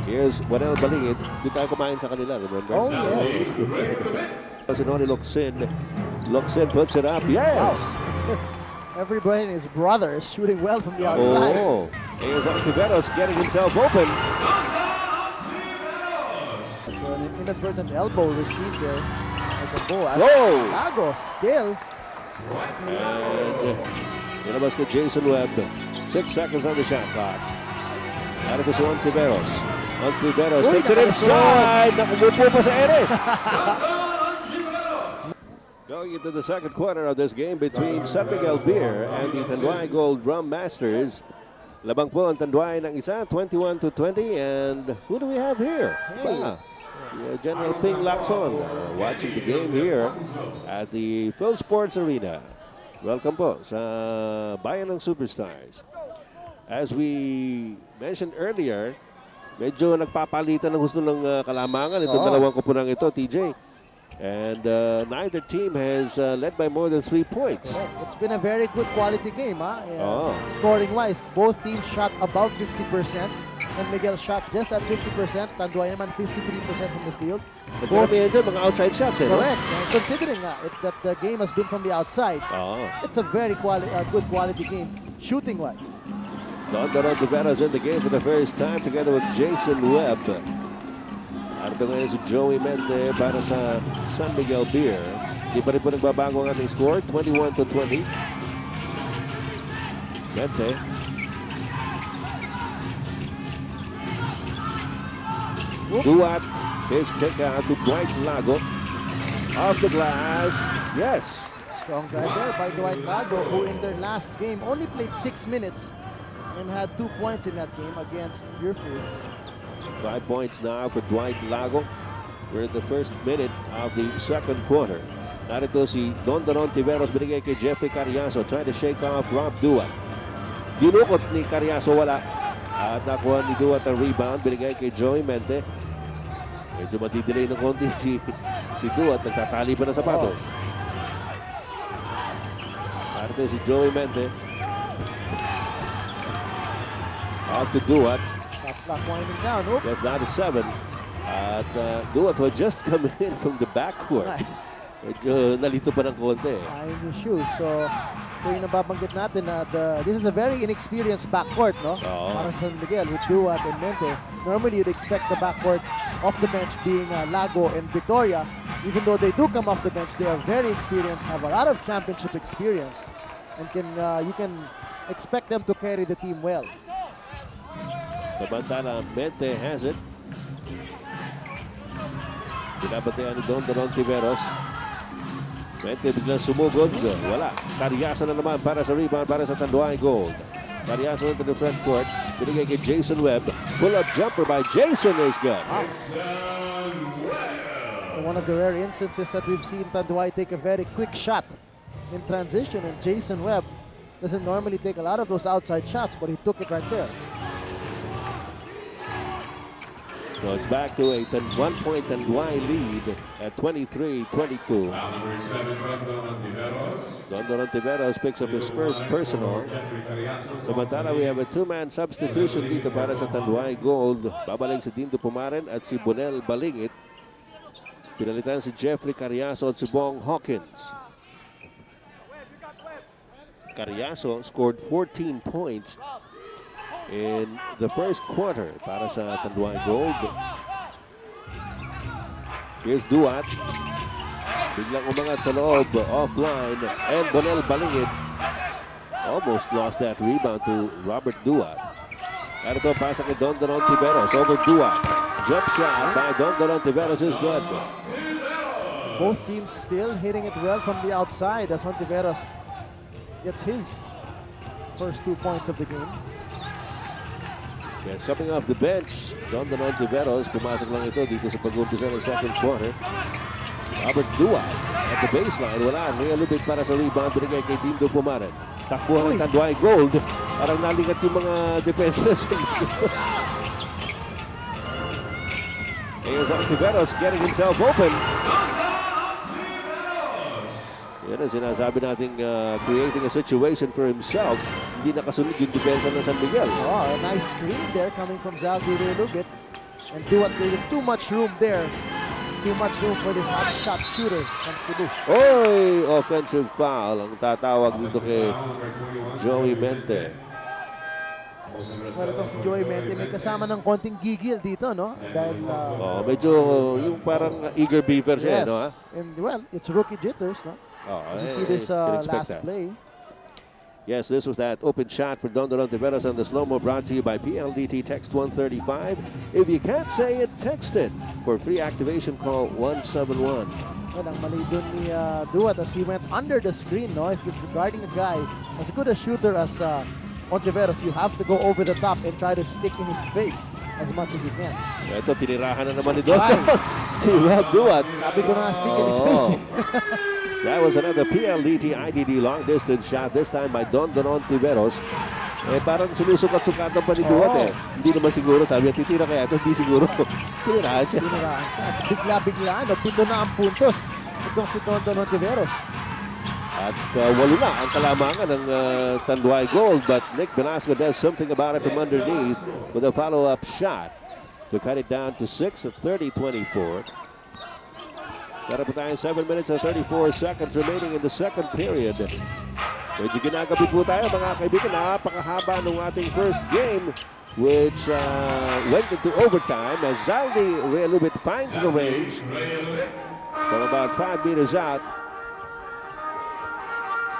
Here's Wanel Balingit. Doon tayo kumain sa kanila, remember? Oh, yes. Sinoni Locsin. Locsin puts it up. Yes! Everybody and his brother is shooting well from the outside. Oh, here's Ontiveros getting himself open. So an inadvertent elbow received there. Like a ball. Whoa! Lago still. And inabas kay Jason Webb. 6 seconds on the shot clock. Narito si Ontiveros. Ontiveros takes it inside. Nakumupo pa sa ere. Going into the second quarter of this game between San Miguel Beer and the Tanduay Gold Rum Masters. Labang po ang Tanduay ng isa, 21-20. And who do we have here? General Ping Lacson watching the game here at the Phil Sports Arena. Welcome po sa Bayan ng Superstars. As we mentioned earlier, medyo nagpapalitan ng gusto ng kalamangan itong dalawang koponang ito, TJ. And neither team has led by more than 3 points. It's been a very good quality game. Scoring-wise, both teams shot above 50%. San Miguel shot just at 50%. Tanduay naman 53% from the field. Both mga outside shots. Correct. Considering that the game has been from the outside, it's a very good quality game, shooting-wise. Don Tiveros in the game for the first time together with Jason Webb. Arito ngayon si Joey Mente para sa San Miguel Beer. Di pa rin po nagbabago ang ating score, 21-20. Mente. Duat, his kick out to Dwight Lago. Off the glass, yes. Strong drive there by Dwight Lago, who in their last game only played 6 minutes and had 2 points in that game against Pure Foods. 5 points now for Dwight Lago. We're in the first minute of the second quarter. Narito si Don Tiveros binigay kay Jeffrey Carriazo, trying to shake off Rob Duat. Dinukot ni Carriazo, wala. At nakuha ni Duat ang rebound, binigay kay Joey Mente. Medyo madidelay ng konti si Duat, nagtatali pa ng sapatos. Narito si Joey Mente. Out to Duat. Clock winding down. Just down to 7. At Duat who had just come in from the backcourt. Medyo nalito pa ng konti. Eyeing his shoes. So, ito yung nababanggit natin na this is a very inexperienced backcourt, no? Para sa San Miguel with Duat and Mente. Normally, you'd expect the backcourt off the bench being Lago and Victoria. Even though they do come off the bench, they are very experienced, have a lot of championship experience, and you can expect them to carry the team well. Samantala, Mente has it. Binabatean ni Don Tiveros. Mente biglang sumugod. Wala. Carriazo na naman para sa rebound para sa Tanduay Gold. Carriazo into the front court. Binigay kay Jason Webb. Pull-up jumper by Jason is good. One of the rare instances that we've seen Tanduay take a very quick shot in transition, and Jason Webb doesn't normally take a lot of those outside shots, but he took it right there. So it's back to a 1-point Tanduay lead at 23-22. Don Tiveros picks up his first personal. Samantala, we have a 2-man substitution dito para sa Tanduay Gold. Babalik si Dindo Pumaren at si Bonel Balingit. Pinalitan si Jeffrey Carriazo at si Bong Hawkins. Carriazo scored 14 points in the first quarter para sa Tanduay Gold. Here's Duat. Biglang umangat sa loob, offline, and Bonel Balingit almost lost that rebound to Robert Duat. Narito pasa kay Don Tiveros over Duat. Jump shot by Don Tiveros is good. Both teams still hitting it well from the outside as Tiveros gets his first 2 points of the game. Yes, coming off the bench, Don Tiveros, pumasok lang ito dito sa pag-umpisa ng second quarter. Robert Duat at the baseline, wala. Niyalubig para sa rebound, binigay kay Dindo Pumaren. Takbuhan ng Tanduay Gold. Parang nalingat yung mga defenses. Here's Tiveros getting himself open. Yan ang sinasabi nating creating a situation for himself. Hindi nakasunod yung depensa ng San Miguel. Oh, a nice screen there coming from Zaldi Lubit. And Duat gave too much room there. Too much room for this hot shot shooter from Cebu. Oy! Offensive foul ang tatawag dito kay Joey Mente. Well, itong si Joey Mente may kasama ng konting gigil dito, no? Dahil, medyo yung parang eager beaver siya, yes. no? Ha? And well, it's rookie jitters, no? As you see this last play. Yes, this was that open shot for Don Tiveros on the slow-mo, brought to you by PLDT. Text 135. If you can't say it, text it. For free activation, call 171. Well, ang mali dun ni Duat as he went under the screen, no? If you're guarding a guy as good a shooter as Ontiveros, you have to go over the top and try to stick in his face as much as you can. Ito, tinirahan na naman ni Don. Si Rob Duat. Sabi ko na, stick in his face. That was another PLDT IDD long distance shot, this time by Don Tiveros. Parang sinusukat-sukatan pa ni Duat Hindi naman siguro, sabi niya, titira kaya ito, hindi siguro. Tinirahan siya. Tinirahan siya. Bigla-biglaan, pito na ang puntos. Itong si Don Tiveros. At walo na ang kalamangan ng Tanduay Gold, but Nick Velasco does something about it from underneath with a follow-up shot to cut it down to 6 at 30-24. Meron po tayong 7 minutes and 34 seconds remaining in the second period. Medyo ginagabi po tayo mga kaibigan. Napakahaba ng ating first game, which went into overtime as Zaldi Realubit finds the range from about 5 meters out.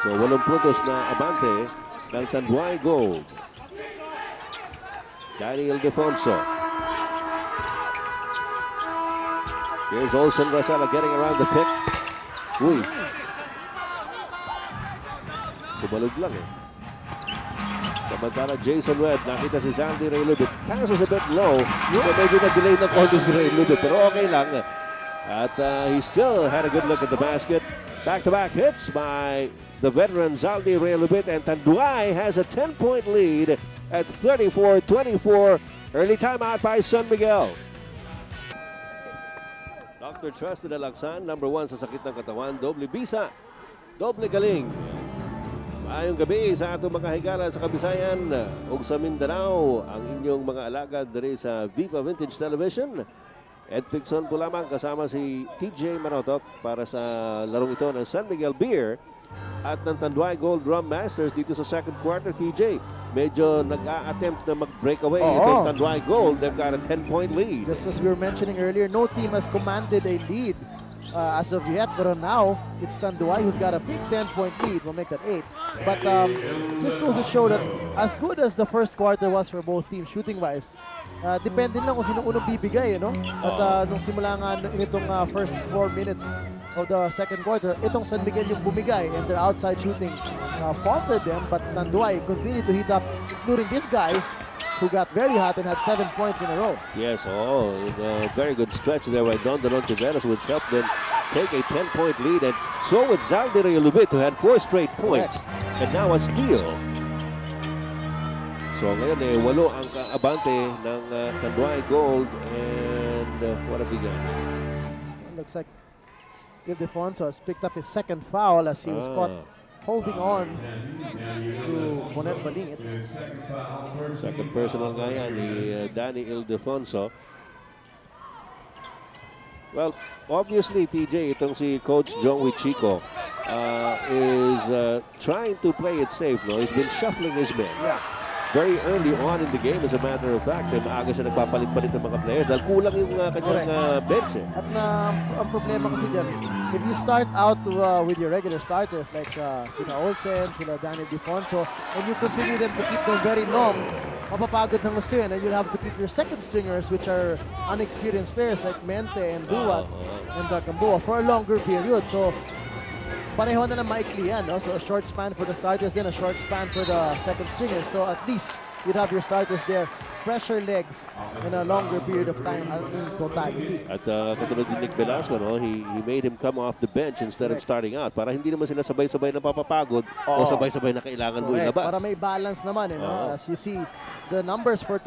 So 8 puntos na abante ng Tanduay Gold. Daniel Defonso. Here's Olsen Rosella getting around the pick. Uy. Tumalog lang Samantala Jason Webb, nakita si Sandy Realubit. Passes a bit low. So medyo na-delay na konti si Realubit, pero okay lang. At he still had a good look at the basket. Back-to-back hits by the veteran Zaldi Realubit, and Tanduay has a 10-point lead at 34-24. Early timeout by San Miguel. Dr. Trusted Alaksan, number 1 sa sakit ng katawan, doble bisa, doble galing. Maayong gabi sa atong mga higala sa Kabisayan ug sa Mindanao, ang inyong mga alagad diri sa Viva Vintage Television. Ed Pigson po lamang kasama si TJ Marotok para sa larong ito ng San Miguel Beer at ng Tanduay Gold Rum Masters dito sa second quarter. TJ, medyo nag-a-attempt na mag-breakaway itong Tanduay Gold. They've got a 10-point lead. Just as we were mentioning earlier, no team has commanded a lead as of yet, but now it's Tanduay who's got a big 10-point lead. We'll make that 8. But just goes to show that as good as the first quarter was for both teams shooting-wise, depende lang kung sino unang bibigay, no? At nung simula nga nitong first 4 minutes of the second quarter, itong San Miguel yung bumigay and their outside shooting faltered them, but Tanduay continued to heat up, including this guy who got very hot and had 7 points in a row. Yes, a very good stretch there by Don Tiveros, which helped them take a 10-point lead, and so with Zaldi Realubit, who had 4 straight points, and now a steal. So ngayon 8 ang abante ng Tanduay Gold, and what have we got? It looks like Ildefonso has picked up his second foul as he was caught holding on to Monet Balingit. Second personal nga yan ni Danny Ildefonso. Well, obviously, TJ, itong si Coach John Wichico is trying to play it safe. No? He's been shuffling his men. Yeah. Very early on in the game, as a matter of fact, maaga siya nagpapalit-palit ng mga players dahil kulang yung kanyang bench. At ang problema kasi dyan, if you start out with your regular starters like sila Olsen, sila Daniel Defonso, and you continue them to keep them very long, mapapagod ng gusto yun, and you'll have to keep your second stringers, which are unexperienced players like Mente and Duat and Gamboa for a longer period. So, pareho na maikli yan, no? So a short span for the starters, then a short span for the second stringers. So at least you'd have your starters there, fresher legs in a longer period of time in totality. At katulad ni Nick Velasco, no? He made him come off the bench instead of starting out para hindi naman sila sabay-sabay na papapagod o sabay-sabay na kailangan mo ilabas. Para may balance naman, no? As you see, the numbers for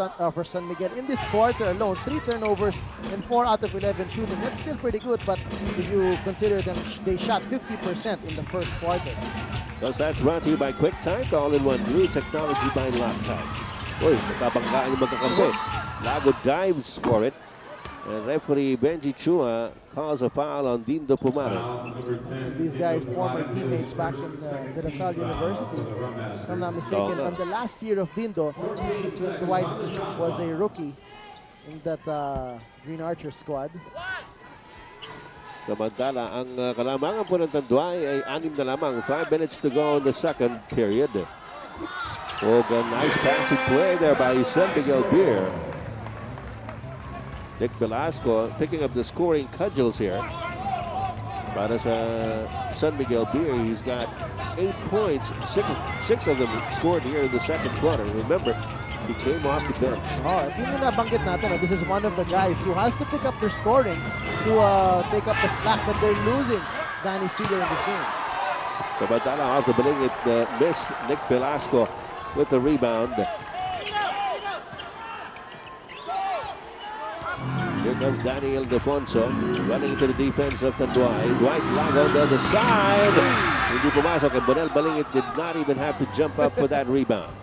San Miguel in this quarter alone, 3 turnovers and 4 out of 11 shooting. That's still pretty good, but if you consider them, they shot 50% in the first quarter. Thus, that's brought to you by QuickTime, all-in-one new technology by Laptop. Uy, nakabanggaan yung magkakampi. Lago dives for it. And referee Benji Chua calls a foul on Dindo Pumaran. These guys, former teammates back in De La Salle University. If I'm not mistaken, on the last year of Dindo, it's when Dwight was a rookie in that Green Archer squad. Samantala, ang kalamangan po ng Tanduay ay 6 na lamang. 5 minutes to go in the second period. Oh, a nice passing play there by San Miguel Beer. Nick Velasco picking up the scoring cudgels here. Para sa San Miguel Beer, he's got 8 points. Six of them scored here in the second quarter. Remember, he came off the bench. Oh, if yung nabanggit natin, this is one of the guys who has to pick up their scoring to take up the slack that they're losing Danny Siegel in this game. Samantala off the bling, it missed Nick Velasco with the rebound. Here comes Daniel Defonso running into the defense of Tanduay. Dwight Lago on the other side. Hindi pumasok, and Bonel Balingit did not even have to jump up for that rebound.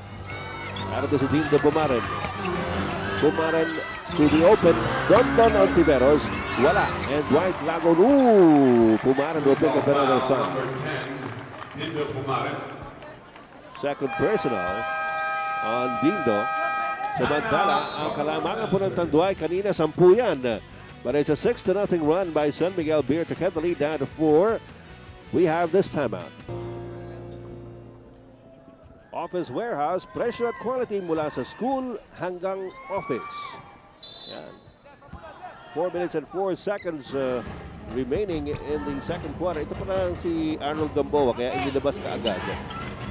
Out of the Dindo Pumaran. Pumaran to the open. Don Ontiveros. Wala. And Dwight Lago. Ooh! Pumaran will pick up another foul. Second personal on Dindo. Samantala, ang kalamangan po ng Tanduay kanina 10 yan. But it's a 6-0 run by San Miguel Beer to cut the lead down to 4. We have this timeout. Office Warehouse, presyo at quality mula sa school hanggang office. Yan. 4 minutes and 4 seconds remaining in the second quarter. Ito pa lang si Arnold Gamboa, kaya inilabas ka agad.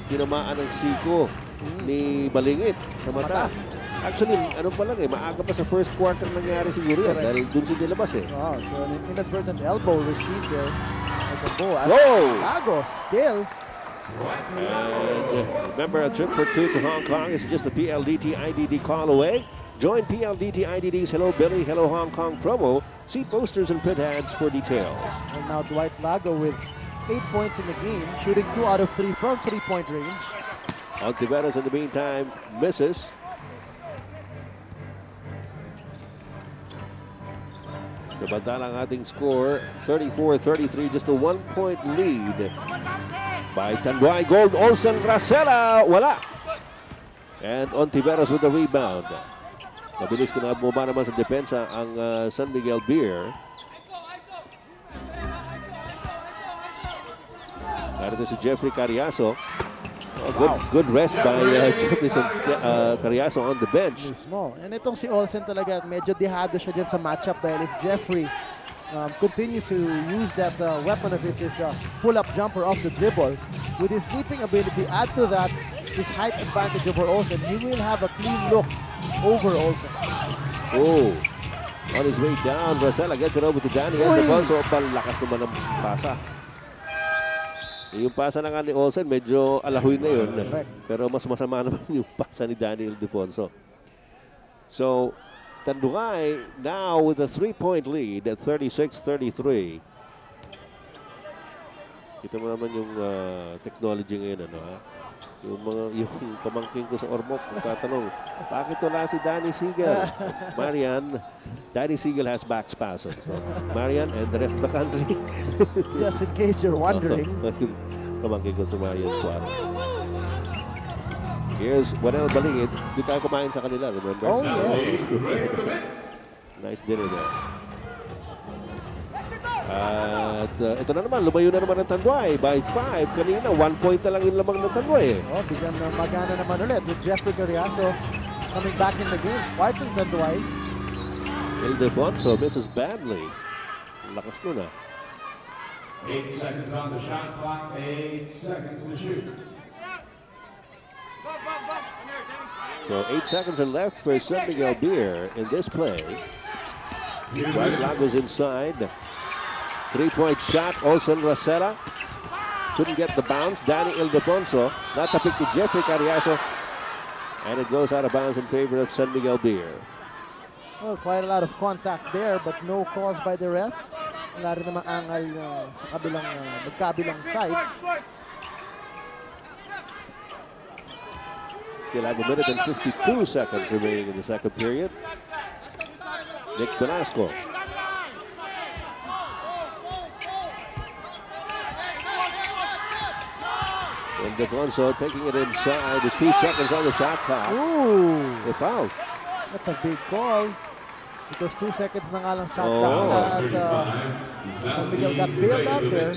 Tinamaan ang siko ni Balingit sa mata. Actually, ano pa lang maaga pa sa first quarter nangyari siguro yan dahil dun si nilabas Oh, so an inadvertent elbow received there by Gamboa. Lago still. And remember, a trip for 2 to Hong Kong is just a PLDT IDD call away. Join PLDT IDD's Hello Billy, Hello Hong Kong promo. See posters and print ads for details. And now Dwight Lago with 8 points in the game, shooting 2 out of 3 from 3-point range. Ontiveros in the meantime misses. Samantala ang ating score, 34-33, just a 1-point lead by Tanduay Gold. Olsen Racela, wala. And Ontiveros with the rebound. Mabilis ko na bumaba naman sa depensa ang San Miguel Beer. Narito si Jeffrey Cariaso. Good rest by Jeffrey Cariaso on the bench. Mismo. And itong si Olsen talaga, medyo dehado siya dyan sa matchup dahil if Jeffrey continues to use that weapon of his pull-up jumper off the dribble, with his leaping ability, add to that his height advantage over Olsen, he will have a clean look over Olsen. Oh, on his way down, Rosella gets it over to Danny. And also, palakas naman ang pasa. Yung pasa na nga ni Olsen, medyo alahoy na yun. Pero mas masama naman yung pasa ni Daniel Defonso. So, Tanduay now with a 3-point lead at 36-33. Kita mo naman yung technology ngayon, ano ha? Yung pamangkin ko sa Ormoc, tatanong, bakit wala si Danny Siegel? Marian, Danny Siegel has back spasms. So, Marian and the rest of the country. Just in case you're wondering. Pamangkin ko si Marian Suarez. Here's Bonel Balingit. Doon tayo kumain sa kanila, remember? Oh, yes. Nice dinner there. At ito na naman, lumayo na naman ang Tanduay by 5. Kanina, 1 point na lang yung lamang ng Tanduay. Oh, bigyan na magana naman ulit with Jeffrey Cariaso coming back in the game, fighting Tanduay. Ildefonso misses badly. Lakas nun 8 seconds on the shot clock, 8 seconds to shoot. So 8 seconds are left for San Miguel Beer in this play. Dwight Lago's inside. 3-point shot, Olsen Racela. Couldn't get the bounce. Danny Ildefonso. Not to pick to Jeffrey Cariaso. And it goes out of bounds in favor of San Miguel Beer. Well, quite a lot of contact there, but no calls by the ref. Wala rin namang angal sa magkabilang sides. Still have a minute and 52 seconds remaining in the second period. Nick Velasco. And Defonso taking it inside with 2 seconds on the shot clock. Ooh, A foul. that's a big call. Because 2 seconds na nga lang shot Oh. clock. At San Miguel got bailed out there.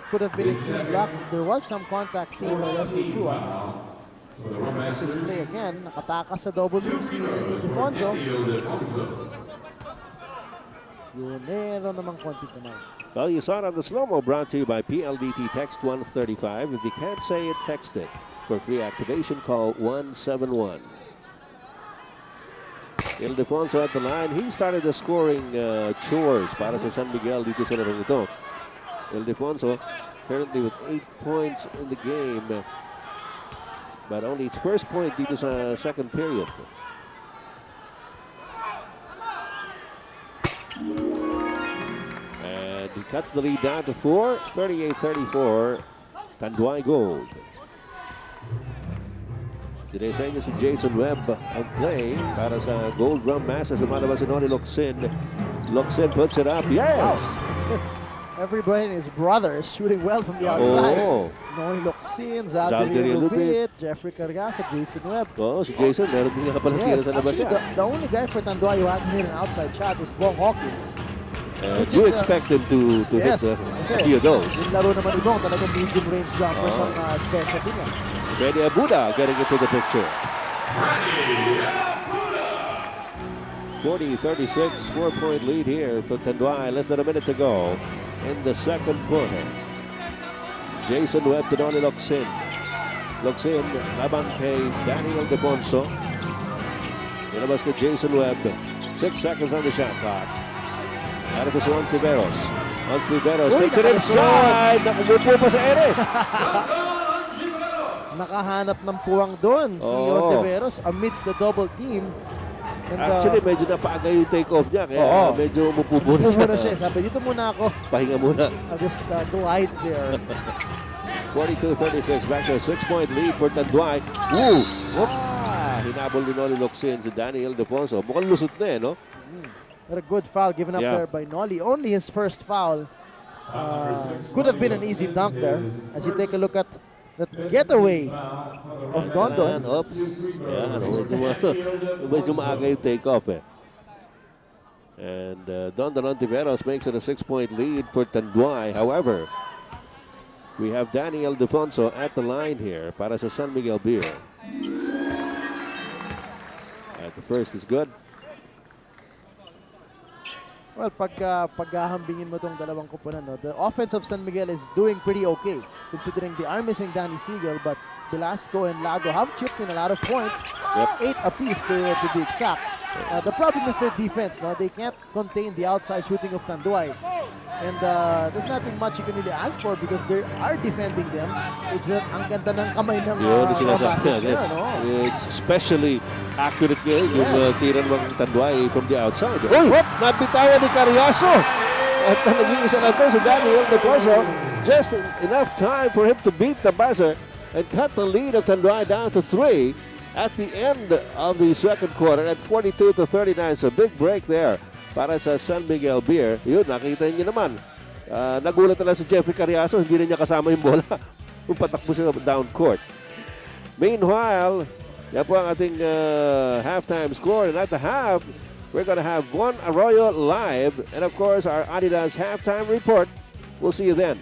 Could have been a key block. There was some contact seen by referee Chua. This play again, nakatakas sa double team si Defonso. Yun, meron namang konti tonight. Well, you saw it on the slow-mo, brought to you by PLDT Text 135. If you can't say it, text it. For free activation, call 171. Ildefonso at the line. He started the scoring chores para sa San Miguel dito sa larong ito. Ildefonso currently with 8 points in the game. But only his first point dito sa second period. And he cuts the lead down to 4, 38-34, Tanduay Gold. Today sa inyo si Jason Webb ang play para sa Gold Drum Masters. Lumalabas si Noli Locsin. Locsin puts it up. Yes! Everybody and his brother is shooting well from the outside. Oh. Noli Locsin, Zaldiria Zaldiria Lupit, Lupit, Jeffrey Cargasa, Jason Webb. Oh, si Jason, meron din nga pala tira sa labas actually, yan. the only guy for Tanduay who hasn't hit an outside shot is Bong Hawkins. Do you expect him to hit a few of those? Yung laro naman ni Bong, talagang medium range jumpers ang specialty niya. Freddy Abuda getting into the picture. 40-36, 4-point lead here for Tanduay. Less than a minute to go in the second quarter. Jason Webb to Noli Locsin. Locsin, labang kay Daniel Defonso. Ilabas kay Jason Webb. 6 seconds on the shot clock. Narito si Ontiveros. Ontiveros takes it inside. Nakumupo pa sa ere. Nakahanap ng puwang doon si Ontiveros amidst the double team. And, actually, medyo napaagay yung take-off niya. Kaya medyo umupo na siya. Sabi, dito muna ako. Pahinga muna. I'll just glide there. 42-36. Back to a 6-point lead for Tanduay. Woo! Hinabol ni Noli Locsin si Daniel Defonso. Mukhang lusot na no? But a good foul given up there by Noli. Only his first foul. Could have been an easy dunk there. As you take a look at the getaway of Dondon. Oops. Medyo maaga yung take-off And Dondon Ontiveros makes it a 6-point lead for Tanduay. However, we have Daniel Defonso at the line here para sa San Miguel Beer. At the first is good. Well, paghahambingin mo itong dalawang kupunan, the offense of San Miguel is doing pretty okay, considering they are missing Danny Siegel, but Velasco and Lago have chipped in a lot of points, 8 apiece to be exact. The problem is their defense. They can't contain the outside shooting of Tanduay. And there's nothing much you can really ask for because they are defending them. It's just ang ganda ng kamay ng It's especially accurate ngayon yung tira ng Tanduay from the outside. Uy! Nabitawan ni Carriazo! At nag-iisa na ito si Daniel Defonso. Just enough time for him to beat the buzzer and cut the lead of Tanduay down to 3 at the end of the second quarter at 42-39. It's a big break there para sa San Miguel Beer. Yun, nakita niyo naman. Nagulat na lang si Jeffrey Carriazo, hindi na niya kasama yung bola. Kung patakbo siya down court. Meanwhile, yan po ang ating halftime score. And at the half, we're going to have Juan Arroyo live. And of course, our Adidas halftime report. We'll see you then.